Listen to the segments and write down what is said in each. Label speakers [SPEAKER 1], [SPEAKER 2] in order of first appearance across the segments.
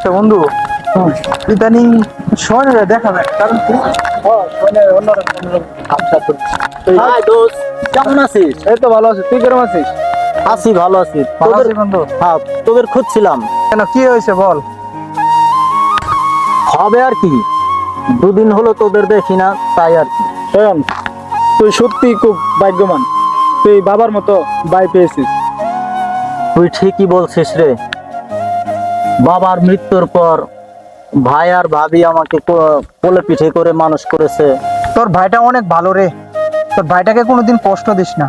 [SPEAKER 1] আচ্ছা বন্ধু, ইদানিং শোনে দেখা যায় কারণ কি শোনে অন্যরকম আচ্ছা তো
[SPEAKER 2] হাই দোস্ত, কেমন আছিস?
[SPEAKER 1] এই তো ভালো আছি, তুই কেমন আছিস?
[SPEAKER 2] আছি, ভালো আছি।
[SPEAKER 1] ভালো আছি বন্ধু।
[SPEAKER 2] হ্যাঁ, তোদের খুঁজছিলাম।
[SPEAKER 1] কেন, কি হয়েছে বল?
[SPEAKER 2] হবে আর কি, দুদিন হলো তোদের দেখি না, তাই আর কি।
[SPEAKER 1] শোন, তুই সত্যি খুব ভাগ্যবান, তুই বাবার মতো ভাই পেয়েছিস।
[SPEAKER 2] তুই ঠিকই বলছিস রে। বাবার মৃত্যুর পর ভাই আর ভাবি আমাকে কোলে পিঠে করে মানুষ করেছে।
[SPEAKER 1] তোর ভাইটা অনেক ভালো রে, তোর ভাইটাকে কোনোদিন কষ্ট দিস না,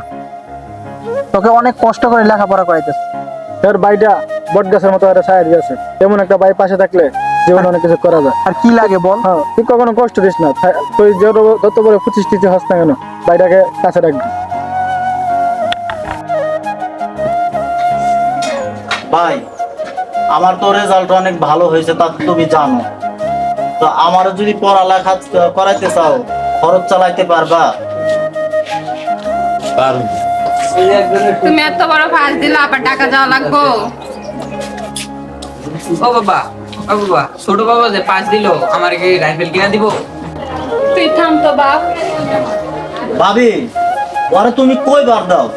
[SPEAKER 1] তোকে অনেক কষ্ট করে লেখাপড়া করাইতেছে। তোর ভাইটা বট গাছের মতো একটা ছায়া দিয়েছে, এমন একটা ভাই পাশে থাকলে জীবনে অনেক কিছু করা যায়। আর কি লাগে বল? হ্যাঁ, তুই কখনো কষ্ট দিস না, তুই যত বড় প্রতিষ্ঠিত হস না কেন, ভাইটাকে কাছে রাখবি।
[SPEAKER 2] ভাই, আমার তো রেজাল্ট অনেক ভালো হয়েছে, তা তো তুমি জানো। তো আমারও যদি পড়ালেখা করাইতে চাও, খরচ চালাইতে পারবা?
[SPEAKER 3] তুমি এত বড় ফাঁস দিলে আবার টাকা যাওয়া লাগবো।
[SPEAKER 4] ও বাবা, ও বাবা, ছোট বাবা যে পাঁচ দিল, আমার কি রাইফেল কিনা দিব?
[SPEAKER 3] তুই থাম তো বাপ।
[SPEAKER 2] ভাবি, ওরা তুমি কই বার দাও?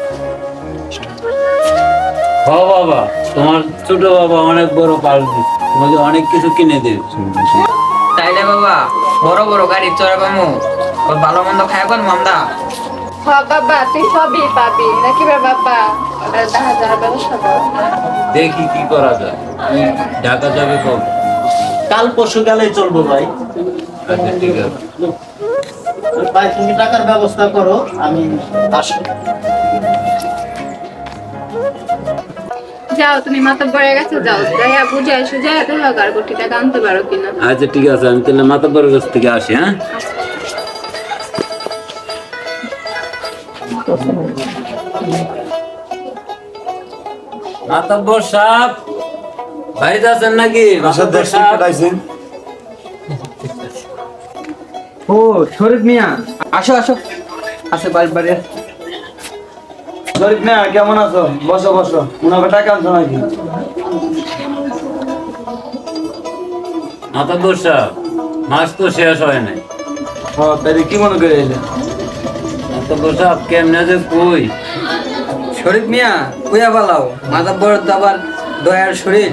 [SPEAKER 5] হ বাবা, তোমার ছোট বাবা অনেক বড় পাল্টি, তোমাকে অনেক কিছু কিনে দেবে।
[SPEAKER 4] তাইলে বাবা, বড় বড় গাড়ি চড়া পামু, ওর ভালো মন্দ খাই পান মামদা।
[SPEAKER 3] বাবা তুই সবই পাবি নাকি রে বাবা? ওটা দেখা যাওয়ার ব্যবস্থা কর।
[SPEAKER 5] দেখি কি করা যায়। তুমি ঢাকা যাবে কবে?
[SPEAKER 2] কাল পরশু গেলেই চলবো ভাই।
[SPEAKER 5] আচ্ছা, ঠিক আছে।
[SPEAKER 2] ভাই, তুমি টাকার ব্যবস্থা করো, আমি আসি।
[SPEAKER 3] যাও, তুমি মাতব্বরের কাছে যাও, যাইয়া বুঝাই সুঝাই দেখা কার কোটি টাকা আনতে পারো কিনা।
[SPEAKER 5] আচ্ছা, ঠিক আছে, আমি তাহলে মাতাব্বরের কাছ থেকে আসি। হ্যাঁ, মাতাব্বর সাহেব বাড়িতে আছেন নাকি? মাতাব্বর সাহেব,
[SPEAKER 4] ও শরীফ মিয়া, আসো আসো, আছে বাড়ি বাড়ি।
[SPEAKER 1] শরীফ মিয়া, কেমন আছো? বসো বসো, মনে হবে টাকা আনছো নাকি?
[SPEAKER 5] মাতাব্বর সাহেব, মাস তো শেষ হয় নাই।
[SPEAKER 1] তাই কি মনে করে এলে?
[SPEAKER 5] মাতাব্বর সাহেব, কেমনে যে কই।
[SPEAKER 4] শরীফ মিয়া কুয়া বালাও, মাথা বড় দাবার দয়ার শরীর।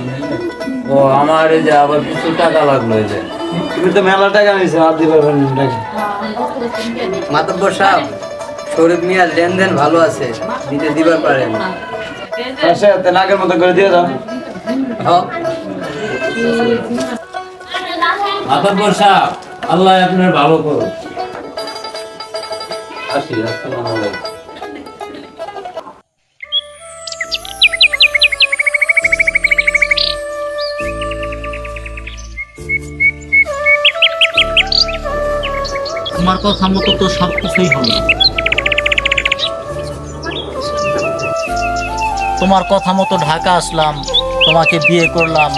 [SPEAKER 5] ও, আমার এই যে আবার কিছু টাকা লাগলো এই যে।
[SPEAKER 1] তুমি তো মেলা টাকা নিয়েছো, আর দিতে পারবেন না টাকা।
[SPEAKER 4] মাতব্বর সাহেব, শরীফ মিয়ার লেনদেন ভালো আছে, দিতে দিবার পারেন।
[SPEAKER 1] আচ্ছা, তাহলে আগের মতো করে দিয়ে দাও।
[SPEAKER 5] মাতাব্বর সাহেব, আল্লাহ আপনার ভালো করুন। আসি, আসসালামু আলাইকুম।
[SPEAKER 2] তোমার কথা মতো তো সবকিছুই হলো। তোমার কথা মতো ঢাকা আসলাম, তোমাকে বিয়ে করলাম,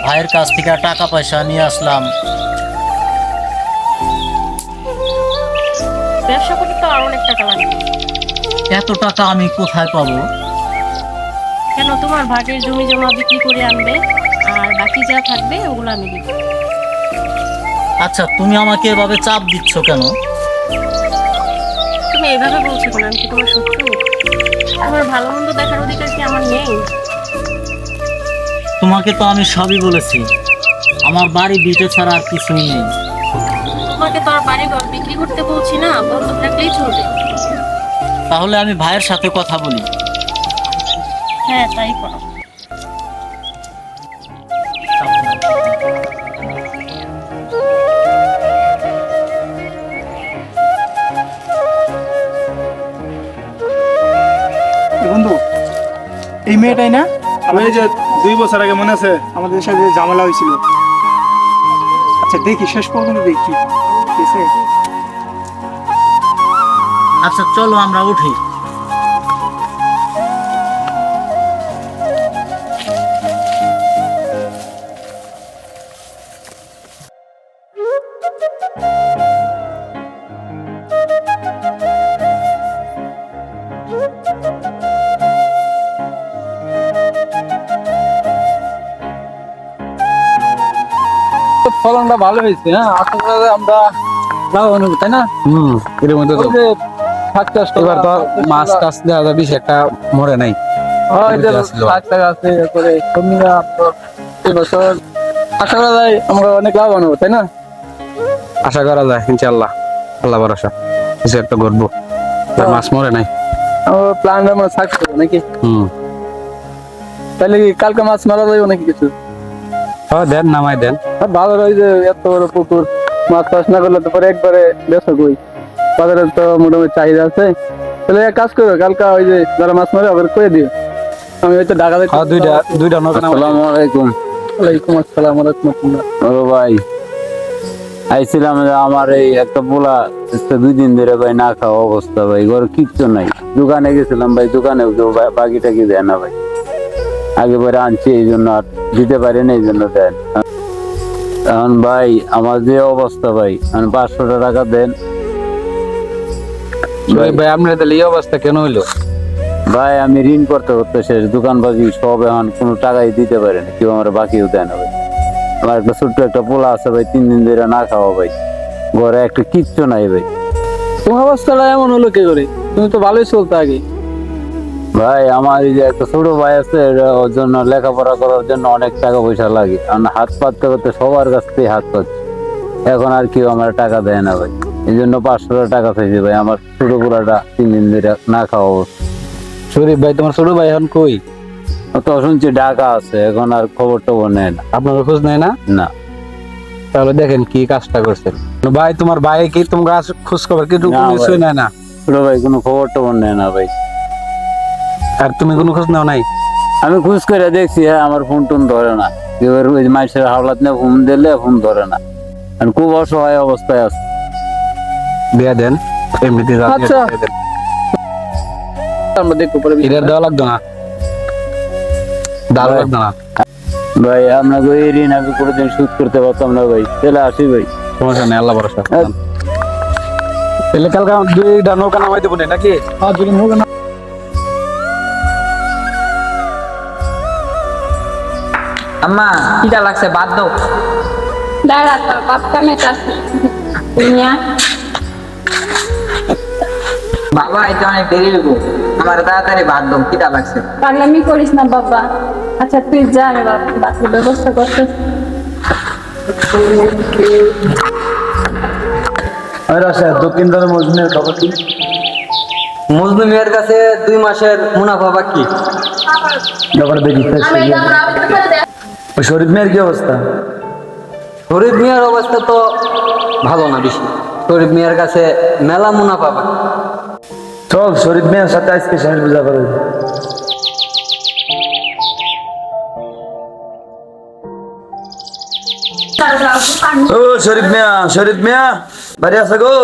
[SPEAKER 2] ভাইয়ের কাছ থেকে টাকা পয়সা নিয়ে আসলাম।
[SPEAKER 6] ব্যবসা করতে তো আর অনেক টাকা লাগবে।
[SPEAKER 2] এত টাকা আমি কোথায় পাবো?
[SPEAKER 6] কেন, তোমার ভাগের জমি জমা বিক্রি করে আনবে, আর বাকি যা থাকবে ওগুলো আমি দিব।
[SPEAKER 2] আচ্ছা, তুমি আমাকে এভাবে চাপ দিচ্ছ কেন?
[SPEAKER 6] তুমি এইভাবে বলছো কেন? আমি কি তোমার শত্রু? তোমার ভালো মন্দ দেখার অধিকার কি আমার নেই?
[SPEAKER 2] তোমাকে তো আমি সবই বলেছি, আমার বাড়ি ভিটে ছাড়া আর কিছুই নেই।
[SPEAKER 6] তোমাকে তো আর বাড়ি ঘর বিক্রি করতে বলছি না, বন্ধক রাখলেই চলবে।
[SPEAKER 2] তাহলে আমি ভাইয়ের সাথে কথা বলি।
[SPEAKER 6] হ্যাঁ, তাই করো।
[SPEAKER 1] বন্ধু, এই মেয়েটাই না আমাদের যে 2 বছর আগে মনে আছে আমাদের সাথে ঝামেলা হয়েছিল? আচ্ছা দেখি, শেষ পর্যন্ত দেখি। ঠিক আছে,
[SPEAKER 2] আচ্ছা চলো আমরা উঠি।
[SPEAKER 1] ফলনটা ভালো হয়েছে, হ্যাঁ আশা করা যায় আমরা লাভবান হবো, তাই না?
[SPEAKER 7] এর মধ্যে তো
[SPEAKER 1] ওই যে শাক চাষ করা,
[SPEAKER 7] এবার তো মাছ টাছ দেওয়া যায়, বেশি একটা মরে নাই।
[SPEAKER 1] ওই যে
[SPEAKER 7] আসলো।
[SPEAKER 1] শাক টাক আছে, এরপরে সবজিরা তো এবছর আশা করা যায় আমরা অনেক লাভবান হবো, তাই না?
[SPEAKER 7] আশা করা যায় ইনশাআল্লাহ, আল্লাহ ভরসা কিছু একটা করবো। আর মাছ মরে নাই।
[SPEAKER 1] আমার প্ল্যান আমরা সাকসেস হবে নাকি? তাহলে কি কালকে মাছ মারা যাবে নাকি কিছু?
[SPEAKER 7] দেন, নামাই দেন।
[SPEAKER 1] আর ভালো রয় যে এত বড় পুকুর, মাছ চাষ না করলে তো পরে একবারে বেসা কই, বাজারে তো মোটামুটি চাহিদা আছে। তাহলে এক কাজ করো, কালকে ওই যে যারা মাছ মারে ওদের করে দিও, আমি হয়তো ঢাকা থেকে।
[SPEAKER 7] দুইটা নৌকা নামাই।
[SPEAKER 5] আসসালামু আলাইকুম।
[SPEAKER 1] ওয়ালাইকুম আসসালাম ওয়া রাহমাতুল্লাহ।
[SPEAKER 5] ও ভাই, আইছিলাম যে আমার এই একটা পোলা 2 দিন ধরে ভাই না খাওয়া অবস্থা ভাই, ঘরে কিচ্ছু নাই। দোকানে গেছিলাম ভাই, দোকানে কেউ বাকি টাকি দেয় না ভাই। আগে পরে আনছি এই জন্য আর দিতে পারি না, এই জন্য দেন। এখন ভাই আমার যে অবস্থা ভাই, 500 টাকা দেন
[SPEAKER 7] ভাই। আপনার তাহলে এই অবস্থা কেন হইলো?
[SPEAKER 5] ভাই। আমি ঋণ করতে করতে শেষ, দোকান বাজি সব, এখন কোনো টাকাই দিতে পারে না, কেউ আমার বাকিও দেয় না ভাই। আমার একটা ছোট্ট একটা পোলা আছে ভাই, 3 দিন ধরে না খাওয়া ভাই, ঘরে একটা কিচ্ছু নাই ভাই।
[SPEAKER 1] তোমার অবস্থাটা এমন হলো কি করে? তুমি তো ভালোই চলতে আগে।
[SPEAKER 5] ভাই আমার এই যে একটা ছোট ভাই আছে, ওর জন্য লেখাপড়া করার জন্য অনেক টাকা পয়সা লাগে, আমি হাত পাততে করতে সবার কাছ থেকে হাত পাচ্ছি, এখন আর কেউ আমার টাকা দেয় না ভাই। এই জন্য 500 টাকা চাইছি ভাই। আমার ছোট পোলাটা 3 দিন ধরে না খাওয়া অবস্থা।
[SPEAKER 7] শরীফ ভাই, তোমার ছোট ভাই এখন কই?
[SPEAKER 5] ও তো শুনছি ঢাকা আছে, এখন আর খবর টবর নেয় না।
[SPEAKER 7] আপনার খোঁজ নেয় না?
[SPEAKER 5] না
[SPEAKER 7] তাহলে দেখেন কি কাজটা করছেন ভাই। তোমার ভাই কি তোমরা খোঁজ খবর কিন্তু
[SPEAKER 5] না ভাই।
[SPEAKER 7] কিছুই নেয় না?
[SPEAKER 5] ছোট ভাই কোনো খবর টবর নেয় না ভাই।
[SPEAKER 7] আর তুমি কোনো খোঁজ নাও নাই?
[SPEAKER 5] আমি খোঁজ করে দেখছি, হ্যাঁ আমার ফোন টোন ধরে না, এবার ওই মাইসের হাওলাত নিয়ে ফোন দিলে ফোন ধরে না, আর খুব অসহায় অবস্থায় আছে।
[SPEAKER 7] দিয়ে দেন, এমনিতে যা দিয়ে
[SPEAKER 1] আচ্ছা।
[SPEAKER 7] দেন।
[SPEAKER 1] আমরা দেখবো পরে।
[SPEAKER 7] এটার দেওয়া লাগতো না, দেওয়া লাগতো না।
[SPEAKER 5] ভাই আপনাকে ওই ঋণ আমি কোনোদিন শোধ করতে পারতাম না ভাই, চলে আসি ভাই।
[SPEAKER 7] সমস্যা নেই, আল্লাহ ভরসা।
[SPEAKER 5] হ্যাঁ।
[SPEAKER 7] তাহলে কালকে 2টা নৌকা নামাই দেবো নাকি?
[SPEAKER 1] আর যদি হোক না
[SPEAKER 4] আম্মা কিটা লাগছে বাদ দাও।
[SPEAKER 3] দাঁড়া তোর বাপটা মেটাছে নিয়া।
[SPEAKER 4] বাবা এটা অনেক দেরি হইব, আমার তাড়াতাড়ি বাদ দাও, কিটা লাগছে।
[SPEAKER 3] পাগলামি করিস না বাবা। আচ্ছা তুই যা, আমি বাকি ব্যবস্থা করতে।
[SPEAKER 2] দক্ষিণদার মজুনের খবর কি?
[SPEAKER 4] মজনু মিয়ার কাছে 2 মাসের মুনাফা বাকি।
[SPEAKER 2] দেখি শরীফ মেয়ের কি অবস্থা?
[SPEAKER 4] শরীফ মিয়ার অবস্থা তো ভালো না বেশি, শরীফ মিয়ার কাছে মেলা মুনাফা বাকি।
[SPEAKER 2] চল শরীফ মেয়ের সাথে আজকে শেষ পূজা করে। ও শরীফ মিয়া বাড়ি আছে গো?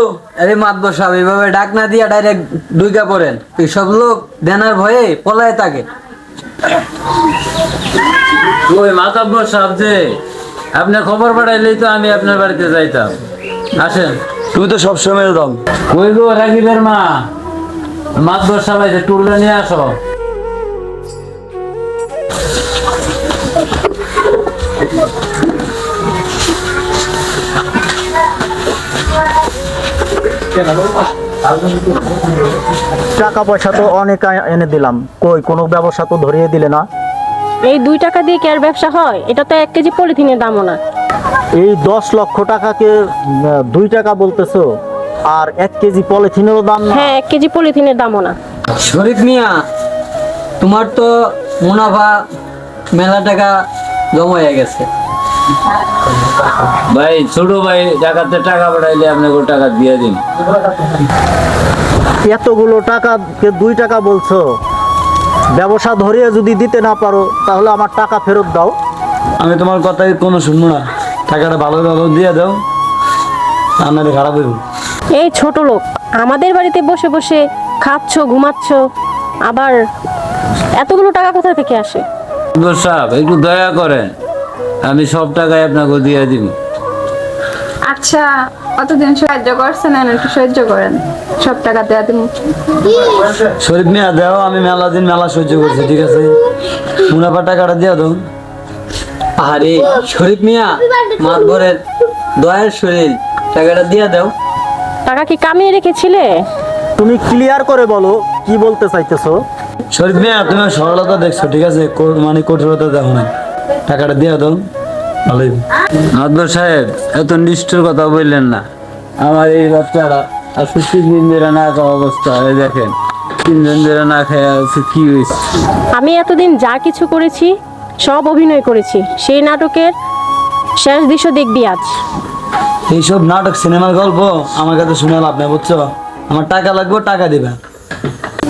[SPEAKER 4] আরে মাতবর সাহেব, এইভাবে ডাক না দিয়া ডাইরেক্ট ঢুইকা পড়েন, এইসব লোক দেনার ভয়ে পলায় থাকে।
[SPEAKER 5] ওই মাতাব্বর সাহেব যে, আপনি খবর পাঠাইলেই তো আমি আপনার বাড়িতে যাইতাম। আসেন।
[SPEAKER 2] তুমি তো সবসময় দাও।
[SPEAKER 5] কই গো রাকিবের মা, মাতবর সাহেব যে টুলটা নিয়ে আসো।
[SPEAKER 2] টাকা পয়সা তো অনেক এনে দিলাম, কই কোনো ব্যবসা তো ধরিয়ে দিলে না।
[SPEAKER 6] এই 2 টাকা দিয়ে কি আর ব্যবসা হয়? এটা তো 1 কেজি পলিথিনের দামও না।
[SPEAKER 2] এই 10 লক্ষ টাকাকে 2 টাকা বলতেছো, আর 1 কেজি পলিথিনেরও দাম না।
[SPEAKER 6] হ্যাঁ, 1 কেজি পলিথিনের দামও না।
[SPEAKER 4] শরীফ মিয়া, তোমার তো মুনাফা মেলা টাকা জমা হয়ে গেছে।
[SPEAKER 5] ভাই ছোট ভাই টাকাতে টাকা পাঠাইলে আপনাকে টাকা দিয়ে দিন।
[SPEAKER 2] এতগুলো টাকাকে 2 টাকা বলছো, ব্যবসা ধরিয়ে যদি দিতে না পারো তাহলে আমার টাকা ফেরত দাও।
[SPEAKER 1] আমি তোমার কথাই কোনো শুনবো না, টাকাটা ভালো ভালো দিয়ে দাও, আপনাদের খারাপ হইব।
[SPEAKER 6] এই ছোট লোক আমাদের বাড়িতে বসে বসে খাচ্ছ, ঘুমাচ্ছ, আবার এতগুলো টাকা কোথা থেকে আসে?
[SPEAKER 5] মাতবর সাহেব একটু দয়া করেন, আমি সব টাকাই আপনাকে দিয়ে দিব।
[SPEAKER 3] আচ্ছা অতদিন সাহায্য করছেন, একটু সহ্য করেন, সব টাকা দেওয়া দিন।
[SPEAKER 1] শরীফ মিয়া দাও, আমি মেলা দিন মেলা সহ্য করছি, ঠিক আছে? মুনাফা টাকাটা দিয়ে দাও।
[SPEAKER 4] আরে শরীফ মিয়া, মাতবরের দয়ার শরীর, টাকাটা দিয়ে দাও।
[SPEAKER 6] টাকা কি কামিয়ে রেখেছিলে?
[SPEAKER 2] তুমি ক্লিয়ার করে বলো কি বলতে চাইতেছো।
[SPEAKER 8] শরীফ মিয়া, তুমি সরলতা দেখছো, ঠিক আছে, মানে কঠোরতা দেখো না। টাকাটা দিয়ে দাও, ভালোই।
[SPEAKER 5] মাদবর সাহেব, এত নিষ্ঠুর কথা বললেন না। আমার এই বাচ্চারা আজকে 3 দিন ধরে না খাওয়া অবস্থা, এই দেখেন 3 দিন ধরে না খেয়ে আছে, কি হয়েছে?
[SPEAKER 6] আমি এতদিন যা কিছু করেছি সব অভিনয় করেছি, সেই নাটকের শেষ দৃশ্য দেখবি আজ।
[SPEAKER 8] এইসব নাটক সিনেমার গল্প আমার কাছে শুনে লাভ নেই, বুঝছো? আমার টাকা লাগবে, টাকা দিবে।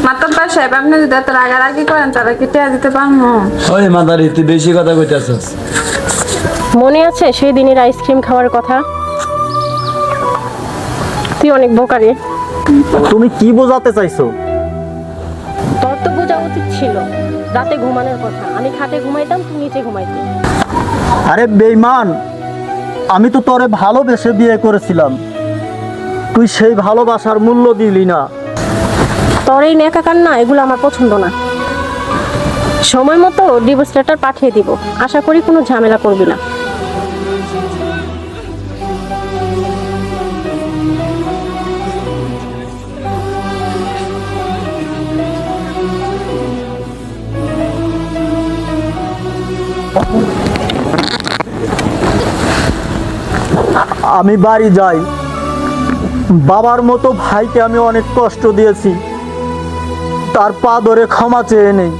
[SPEAKER 3] মাতাব্বার সাহেব, আপনি যদি এত রাগারাগি করেন তাহলে কি টেয়া দিতে পারবো?
[SPEAKER 8] ওই মাদারি, তুই বেশি কথা কইতেছস।
[SPEAKER 6] মনে আছে সেই দিনের আইসক্রিম খাওয়ার কথা? তুই অনেক বোকারে।
[SPEAKER 2] তুমি কি বোঝাতে চাইছো?
[SPEAKER 6] তোর তো বোঝা উচিত ছিল রাতে ঘুমানোর কথা। আমি খাটে ঘুমাইতাম, তুই নিচে ঘুমাইতি।
[SPEAKER 2] আরে বেঈমান, আমি তো তোরে ভালোবেসে বিয়ে করেছিলাম, তুই সেই ভালোবাসার মূল্য দিলি না।
[SPEAKER 6] তোর এই নেকা কান্না এগুলো আমার পছন্দ না। সময় মতো ডিভোর্স লেটার পাঠিয়ে দিব, আশা করি কোনো ঝামেলা করবি না।
[SPEAKER 2] আমি বাড়ি যাই। বাবার মতো ভাইকে আমি অনেক কষ্ট দিয়েছি, তার পা ধরে ক্ষমা চেয়ে নেই।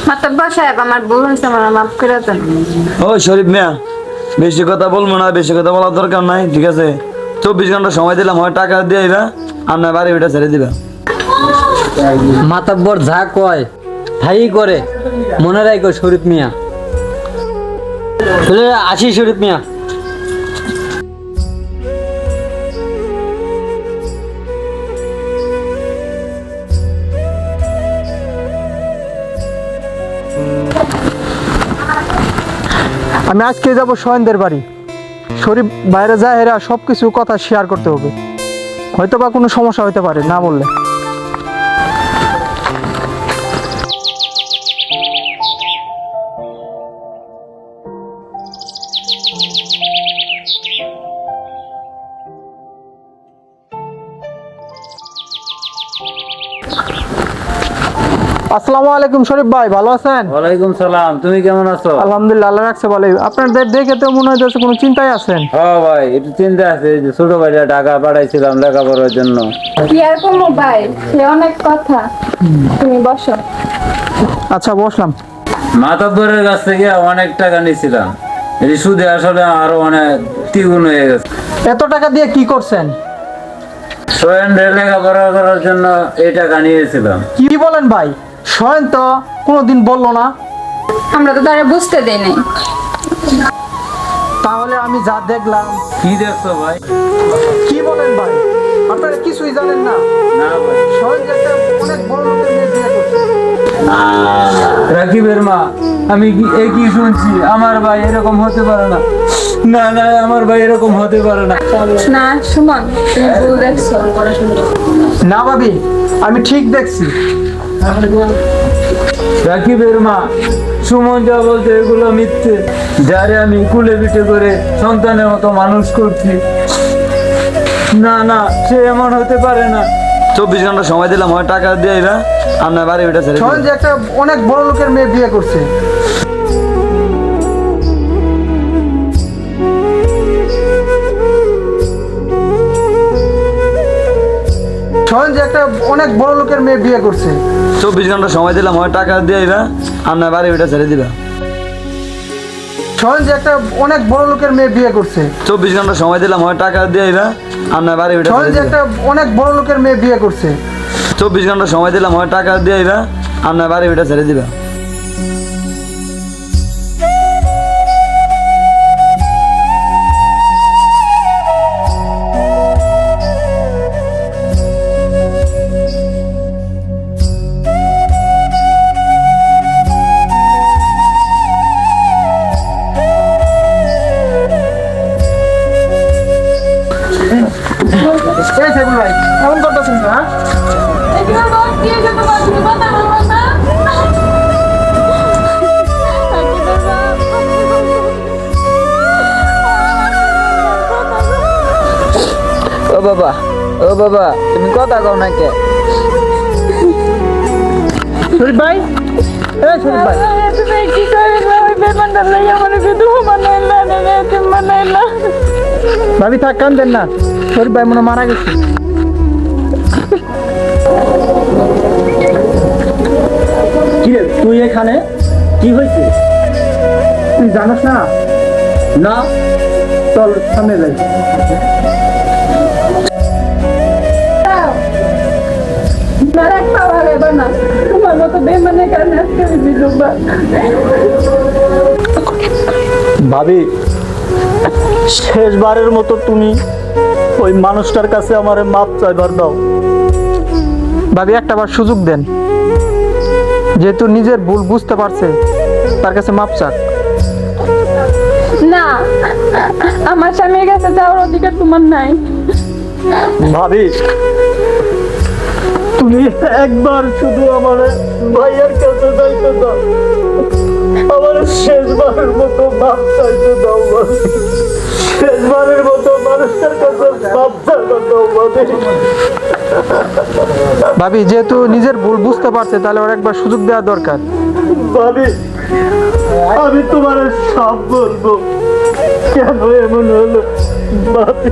[SPEAKER 3] মাতাব্বার সাহেব, আমার ভুল হয়েছে, আমার মাফ করে দেন।
[SPEAKER 8] ও শরীফ মিয়া, বেশি কথা বলবো না, বেশি কথা বলার দরকার নাই, ঠিক আছে? 24 ঘন্টা সময় দিলাম, হয় টাকা দিয়ে দিবা, আপনার বাড়ি ওইটা ছেড়ে দিবা।
[SPEAKER 4] মাতাব্বর যা কয় তাই করে, মনে রাখো শরীফ মিয়া। তাহলে আসি শরীফ মিয়া।
[SPEAKER 1] আমি আজকে যাব সোহেনদের বাড়ি। শরীফ বাইরে যায়, এরা সব কিছু কথা শেয়ার করতে হবে, হয়তো বা কোনো সমস্যা হতে পারে না বললে। আসসালামু আলাইকুম শরীফ ভাই, ভালো আছেন?
[SPEAKER 5] ওয়ালাইকুম সালাম, তুমি কেমন আছো?
[SPEAKER 1] আলহামদুলিল্লাহ, আল্লাহ রাখছে ভালোই। আপনাদের দেখে তো মনে হচ্ছে কোনো চিন্তায় আছেন।
[SPEAKER 5] হ্যাঁ ভাই, একটু চিন্তা আছে, এই যে ছোট ভাইটা টাকা পাঠাইছিলাম লেখাপড়ার জন্য।
[SPEAKER 3] কি আর করবো ভাই, সে অনেক কথা। তুমি বসো।
[SPEAKER 1] আচ্ছা বসলাম।
[SPEAKER 5] মাতাব্বরের কাছ থেকে অনেক টাকা নিয়েছিলাম, এই সুদে আসলে আরো অনেক দ্বিগুণ হয়ে গেছে।
[SPEAKER 1] এত টাকা দিয়ে কি করছেন?
[SPEAKER 5] সোহেনদের লেখাপড়া করার জন্য এই টাকা নিয়েছিলাম।
[SPEAKER 1] কি বলেন ভাই? সোহেন তো কোনোদিন বললো না।
[SPEAKER 3] আমরা তো তারা বুঝতে দেই নাই।
[SPEAKER 1] তাহলে আমি যা দেখলাম।
[SPEAKER 5] কি দেখছো ভাই?
[SPEAKER 1] কি বলেন ভাই, আপনারা কিছুই জানেন না?
[SPEAKER 5] না ভাই।
[SPEAKER 1] সোহেন যে একটা অনেক বড় লোকের মেয়ে বিয়ে করছে।
[SPEAKER 5] রাকিবের মা, আমি কি শুনছি? আমার ভাই এরকম হতে পারে না। না না, আমার ভাই এরকম হতে পারে না।
[SPEAKER 3] না সুমন, তুমি ভুল দেখছো।
[SPEAKER 1] না ভাবি, আমি ঠিক দেখছি।
[SPEAKER 5] রাকিবের মা, সুমন যা বলছে এগুলো মিথ্যে। যারে আমি কুলে পিঠে করে সন্তানের মতো মানুষ করছি, না না, সে এমন হতে পারে না। 24 ঘন্টা সময় দিলাম, হয় টাকা দিয়ে দিবা, আপনার বাড়ি ওইটা ছেড়ে
[SPEAKER 1] সোহেন যে একটা অনেক বড় লোকের মেয়ে বিয়ে করছে। সোহেন যে একটা অনেক বড় লোকের মেয়ে বিয়ে করছে।
[SPEAKER 8] 24 ঘন্টা সময় দিলাম, হয় টাকা দিয়ে দিবা, আপনার বাড়ি ওইটা ছেড়ে দিবা।
[SPEAKER 1] সোহেন যে একটা অনেক বড় লোকের মেয়ে বিয়ে করছে।
[SPEAKER 8] 24 ঘন্টা সময় দিলাম, হয় টাকা দিয়ে দিবা, আপনার বাড়ি ওইটা
[SPEAKER 1] সোহেন
[SPEAKER 8] ছেড়ে
[SPEAKER 1] যে
[SPEAKER 8] দিবা।
[SPEAKER 1] একটা অনেক বড় লোকের মেয়ে বিয়ে করছে।
[SPEAKER 8] 24 ঘন্টা সময় দিলাম, হয় টাকা দিয়ে দিবা, আপনার বাড়ি ওইটা ছেড়ে দিবা।
[SPEAKER 1] এই সেগুলো ভাই, এমন করতেছেন না? বাবা, ও বাবা, তুমি কথা কও না কে? শরীফ ভাই, এ শরীফ ভাই,
[SPEAKER 3] তুমি কি করবে ওই বেমানটা লইয়া আমার বিধবা বানাইলা না এতিম বানাইলা
[SPEAKER 1] ভাবি থাক, কান্দেন না। শরীফ ভাই মনে হয় মারা গেছে।
[SPEAKER 2] কি রে তুই এখানে? কি হয়েছে?
[SPEAKER 1] তুই জানোস না?
[SPEAKER 2] না,
[SPEAKER 1] চল সামনে যাই।
[SPEAKER 3] মারা খাওয়া যাবে না তোমার মতো বেমানের কারণে আজকে আমি বিধবা
[SPEAKER 2] ভাবি শেষবারের মতো তুমি ওই মানুষটার কাছে আমারে মাপ চাইবার দাও।
[SPEAKER 1] ভাবি একটা বার সুযোগ দেন, যেহেতু নিজের ভুল বুঝতে পারছে তার কাছে মাপ চাক।
[SPEAKER 3] না, আমার স্বামীর কাছে যাওয়ার অধিকার তোমার নাই।
[SPEAKER 2] ভাবি তুমি একবার শুধু আমার ভাইয়ের কাছে যাইতে দাও, আমার শেষবারের মতো মাপ চাইতে দাও ভাবি। শেষবারের মতো মানুষটার কাছে মাপ চাইতে দাও ভাবি।
[SPEAKER 1] ভাবি যেহেতু নিজের ভুল বুঝতে পারছে তাহলে ওর একবার সুযোগ দেওয়া দরকার।
[SPEAKER 2] ভাবি আমি তোমার সব বলবো, কেন এমন হলো ভাবি।